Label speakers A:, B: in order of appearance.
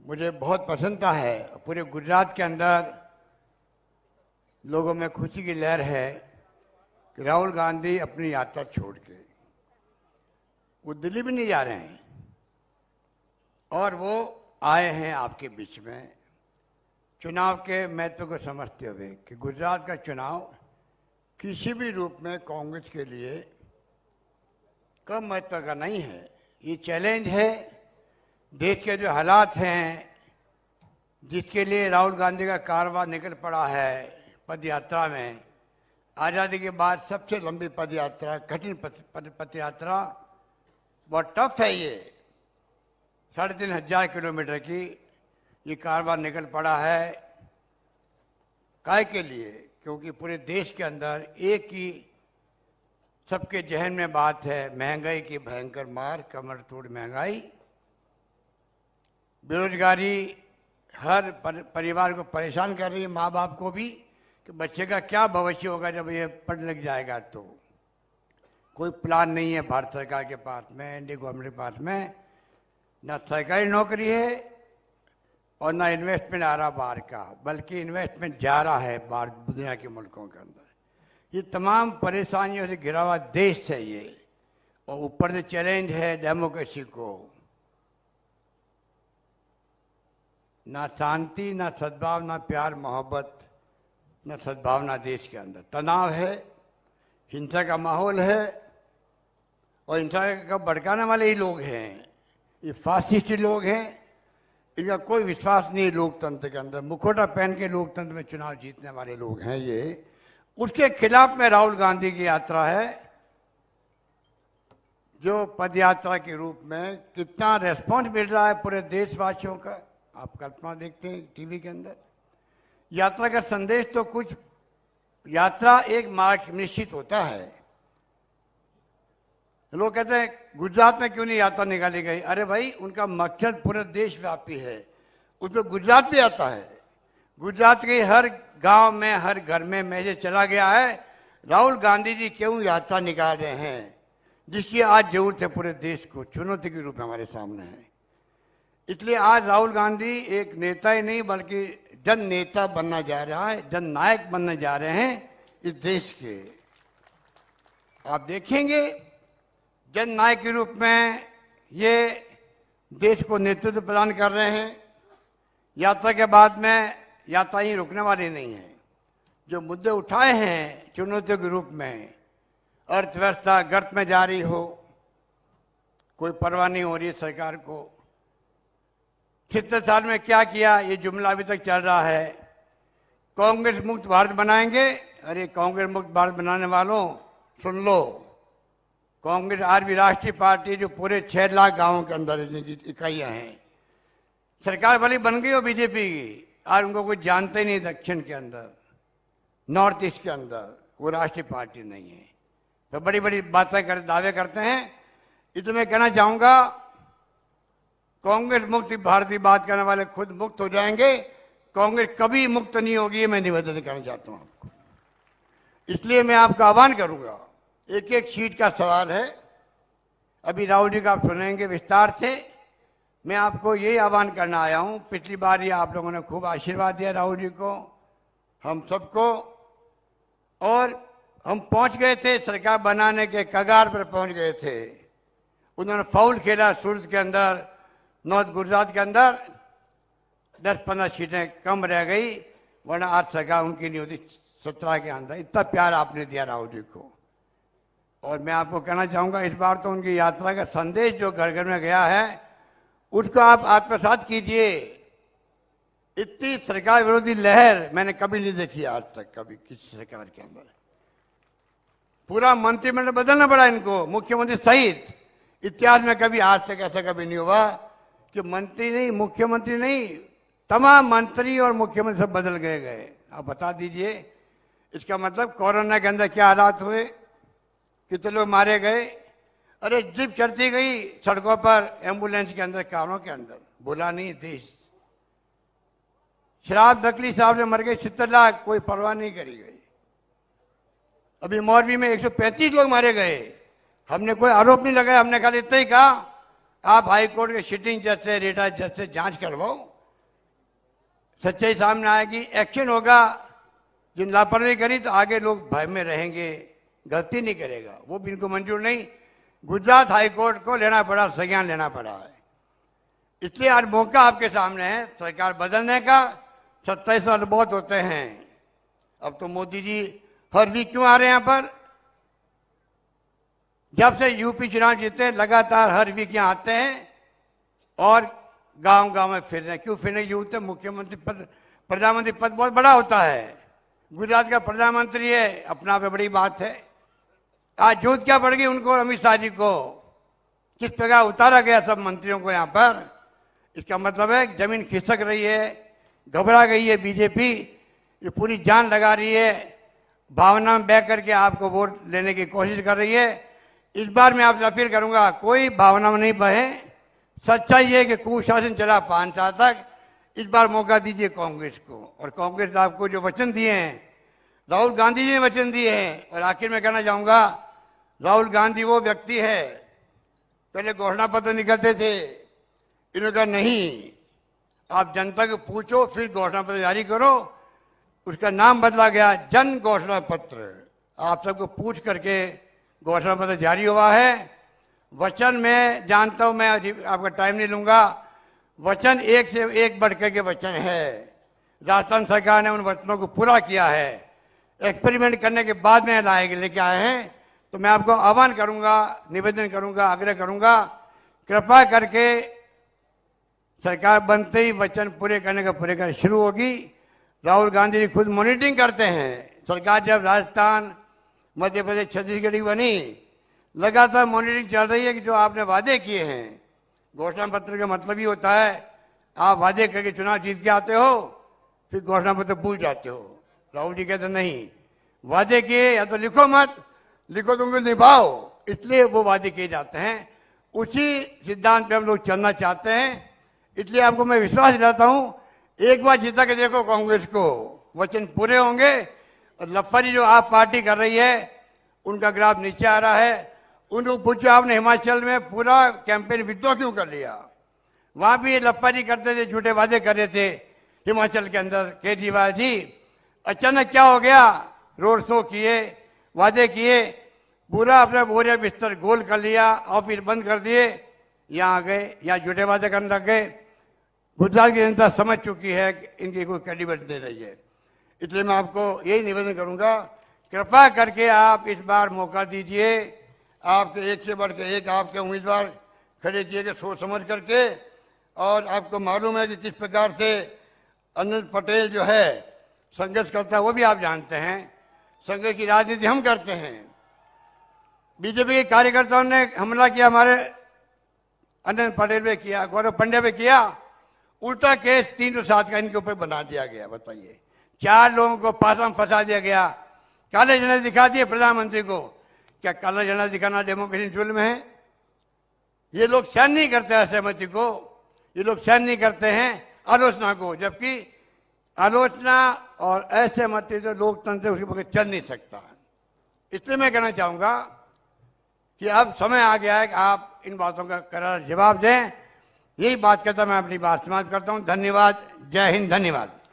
A: मुझे बहुत पसंद है। पूरे गुजरात के अंदर लोगों में खुशी की लहर है कि राहुल गांधी अपनी यात्रा छोड़ के वो दिल्ली भी नहीं जा रहे हैं और वो आए हैं आपके बीच में चुनाव के महत्व को समझते हुए कि गुजरात का चुनाव किसी भी रूप में कांग्रेस के लिए कम महत्व का नहीं है। ये चैलेंज है देश के जो हालात हैं, जिसके लिए राहुल गांधी का कारवां निकल पड़ा है पद यात्रा में। आज़ादी के बाद सबसे लंबी पद यात्रा, कठिन पद यात्रा, बहुत टफ है ये। 3,500 किलोमीटर की ये कारवां निकल पड़ा है। काय के लिए? क्योंकि पूरे देश के अंदर एक ही सबके जहन में बात है, महंगाई की भयंकर मार, कमर तोड़ महंगाई, बेरोजगारी हर परिवार को परेशान कर रही है, माँ बाप को भी, कि बच्चे का क्या भविष्य होगा जब ये पढ़ लिख जाएगा। तो कोई प्लान नहीं है भारत सरकार के पास में, एनडीए गवर्नमेंट के पास में। ना सरकारी नौकरी है और ना इन्वेस्टमेंट आ रहा बाहर का, बल्कि इन्वेस्टमेंट जा रहा है बाहर दुनिया के मुल्कों के अंदर। ये तमाम परेशानियों से घिरा हुआ देश है ये, और ऊपर से चैलेंज है डेमोक्रेसी को। ना शांति, ना सद्भाव, ना प्यार मोहब्बत, ना सद्भावना देश के अंदर। तनाव है, हिंसा का माहौल है, और हिंसा का भड़काने वाले ही लोग हैं। ये फासिस्ट लोग हैं, इनका कोई विश्वास नहीं लोकतंत्र के अंदर। मुखौटा पहन के लोकतंत्र में चुनाव जीतने वाले लोग हैं ये। उसके खिलाफ में राहुल गांधी की यात्रा है, जो पद यात्रा के रूप में कितना रेस्पॉन्स मिल रहा है पूरे देशवासियों का, आप कल्पना देखते हैं टीवी के अंदर। यात्रा का संदेश तो कुछ, यात्रा एक मार्ग निश्चित होता है। लोग कहते हैं गुजरात में क्यों नहीं यात्रा निकाली गई? अरे भाई, उनका मकसद पूरे देश व्यापी है, उसमें गुजरात भी आता है। गुजरात के हर गांव में, हर घर में मैसेज चला गया है, राहुल गांधी जी क्यों यात्रा निकाल रहे हैं, जिसकी आज जरूरत है पूरे देश को, चुनौती के रूप में हमारे सामने है। इसलिए आज राहुल गांधी एक नेता ही नहीं बल्कि जन नेता बनना जा रहा है, जन नायक बनने जा रहे हैं इस देश के। आप देखेंगे जन नायक के रूप में ये देश को नेतृत्व प्रदान कर रहे हैं। यात्रा के बाद में यात्रा ही रुकने वाली नहीं है। जो मुद्दे उठाए हैं चुनौतियों के रूप में, अर्थव्यवस्था गर्त में जा रही हो, कोई परवाह नहीं हो रही है सरकार को। 76 साल में क्या किया, ये जुमला अभी तक चल रहा है। कांग्रेस मुक्त भारत बनाएंगे। अरे कांग्रेस मुक्त भारत बनाने वालों, सुन लो, कांग्रेस आज भी राष्ट्रीय पार्टी जो पूरे 6 लाख गांवों के अंदर इकाइयां हैं। सरकार भले बन गई हो बीजेपी की, आज उनको कोई जानते ही नहीं दक्षिण के अंदर, नॉर्थ ईस्ट के अंदर वो राष्ट्रीय पार्टी नहीं है। तो बड़ी बड़ी बातें कर दावे करते हैं। इसलिए मैं कहना चाहूंगा, कांग्रेस मुक्त भारत की बात करने वाले खुद मुक्त हो जाएंगे, कांग्रेस कभी मुक्त नहीं होगी, मैं निवेदन करना चाहता हूं आपको। इसलिए मैं आपका आह्वान करूंगा, एक एक सीट का सवाल है। अभी राहुल जी का आप सुनेंगे विस्तार से। मैं आपको यही आह्वान करना आया हूं। पिछली बार ये आप लोगों ने खूब आशीर्वाद दिया राहुल जी को, हम सबको, और हम पहुंच गए थे, सरकार बनाने के कगार पर पहुंच गए थे। उन्होंने फाउल खेला सूरत के अंदर, नॉर्थ गुजरात के अंदर 10-15 सीटें कम रह गई, वरना आज सरकार उनकी नहीं होती 17 के अंदर। इतना प्यार आपने दिया राहुल जी को। और मैं आपको कहना चाहूंगा, इस बार तो उनकी यात्रा का संदेश जो घर घर में गया है, उसको आप आत्मसात कीजिए। इतनी सरकार विरोधी लहर मैंने कभी नहीं देखी आज तक, कभी किसी सरकार के अंदर। पूरा मंत्रिमंडल बदलना पड़ा इनको, मुख्यमंत्री सहित। इतिहास में कभी आज तक ऐसा कभी नहीं हुआ कि मंत्री नहीं, मुख्यमंत्री नहीं, तमाम मंत्री और मुख्यमंत्री सब बदल गए। आप बता दीजिए, इसका मतलब कोरोना के अंदर क्या हालात हुए, कितने लोग मारे गए। अरे जिप चढ़ती गई सड़कों पर, एम्बुलेंस के अंदर, कारों के अंदर, बोला नहीं देश। शराब नकली साहब ने मर गए 70 लाख, कोई परवाह नहीं करी गई। अभी मोरबी में 135 लोग मारे गए, हमने कोई आरोप नहीं लगाया। हमने कहा इतना ही कहा, आप हाई कोर्ट के सिटिंग जज से, रिटायर्ड जज से जांच करवाओ, सच्चाई सामने आएगी, एक्शन होगा। जिन लापरवाही करी तो आगे लोग भय में रहेंगे, गलती नहीं करेगा, वो भी इनको मंजूर नहीं। गुजरात हाईकोर्ट को लेना पड़ा, संज्ञान लेना पड़ा है। इसलिए आज मौका आपके सामने है सरकार बदलने का। 27 साल बहुत होते हैं। अब तो मोदी जी हर वीक क्यों आ रहे हैं यहाँ पर? जब से यूपी चुनाव जीते लगातार हर वीक यहाँ आते हैं और गांव गांव में फिर रहे। क्यों फिर रहे? यूथ मुख्यमंत्री पद, प्रधानमंत्री पद बहुत बड़ा होता है। गुजरात का प्रधानमंत्री है, अपना पे बड़ी बात है। आज यूथ क्या पड़ गई उनको, अमित शाह जी को किस प्रकार उतारा गया सब मंत्रियों को यहाँ पर। इसका मतलब है जमीन खिसक रही है, घबरा गई है बीजेपी, ये पूरी जान लगा रही है, भावना में बह करके आपको वोट लेने की कोशिश कर रही है। इस बार मैं आपसे अपील करूंगा, कोई भावना में नहीं बहे। सच्चाई है कि कुशासन चला 5 साल तक। इस बार मौका दीजिए कांग्रेस को। और कांग्रेस आपको जो वचन दिए हैं, राहुल गांधी जी ने वचन दिए हैं। और आखिर में कहना चाहूंगा, राहुल गांधी वो व्यक्ति है, पहले घोषणा पत्र निकलते थे, इन्होंने कहा नहीं, आप जनता को पूछो फिर घोषणा पत्र जारी करो। उसका नाम बदला गया जन घोषणा पत्र। आप सबको पूछ करके घोषणा पत्र जारी हुआ है। वचन में जानता हूं, मैं आपका टाइम नहीं लूंगा, वचन एक से एक बढ़ के वचन है। राजस्थान सरकार ने उन वचनों को पूरा किया है। एक्सपेरिमेंट करने के बाद में लाएंगे, लेके आए हैं। तो मैं आपको आह्वान करूंगा, निवेदन करूंगा, आग्रह करूंगा, कृपा करके सरकार बनते ही वचन पूरे करना शुरू होगी। राहुल गांधी जी खुद मॉनिटरिंग करते हैं। सरकार जब राजस्थान, मध्य प्रदेश, छत्तीसगढ़ की बनी, लगातार मॉनिटरिंग चल रही है कि जो आपने वादे किए हैं। घोषणा पत्र का मतलब ही होता है आप वादे करके चुनाव जीत के आते हो, फिर घोषणा पत्र भूल जाते हो। राहुल जी कहते नहीं, वादे किए या तो लिखो मत, लिखो तो उनको निभाओ। इसलिए वो वादे किए जाते हैं। उसी सिद्धांत पे हम लोग चलना चाहते हैं। इसलिए आपको मैं विश्वास दिलाता हूं, एक बार जीता के देखो कांग्रेस को, वचन पूरे होंगे। और लफारी जो आप पार्टी कर रही है, उनका ग्राफ नीचे आ रहा है। उनको पूछो, आपने हिमाचल में पूरा कैंपेन विड्रॉ क्यों कर लिया? वहां भी ये लफारी करते थे, झूठे वादे कर रहे थे। हिमाचल के अंदर केजरीवाल जी अचानक क्या हो गया, रोड शो किए, वादे किए, पूरा अपना बोरिया बिस्तर गोल कर लिया, ऑफिस बंद कर दिए, यहाँ आ गए, यहाँ झूठे वादे करने लग गए। गुजरात की जनता समझ चुकी है कि इनकी कोई क्रेडिबिलिटी नहीं रही है। इसलिए मैं आपको यही निवेदन करूंगा, कृपा करके आप इस बार मौका दीजिए। आपके एक से बढ़ के एक आपके उम्मीदवार खड़े किए गए सोच समझ करके। और आपको मालूम है कि किस प्रकार से अनिल पटेल जो है संघर्ष करता है, वो भी आप जानते हैं। संघर्ष की राजनीति हम करते हैं। बीजेपी के कार्यकर्ताओं ने हमला किया हमारे अनिल पटेल पे किया, गौरव पंड्या पे किया। उल्टा केस 307 का इनके ऊपर बना दिया गया। बताइए, 4 लोगों को पासा में फंसा दिया गया, काले झंडे दिखा दिए प्रधानमंत्री को। क्या काला झंडा दिखाना डेमोक्रेसी जुल्म है? ये लोग सहन नहीं करते असहमति को, ये लोग सहन नहीं करते हैं आलोचना को। जबकि आलोचना और असहमति तो लोकतंत्र उसके बगैर चल नहीं सकता। इसलिए मैं कहना चाहूंगा कि अब समय आ गया है कि आप इन बातों का करार जवाब दें। यही बात कहता मैं अपनी बात समाप्त करता हूं। धन्यवाद। जय हिंद। धन्यवाद।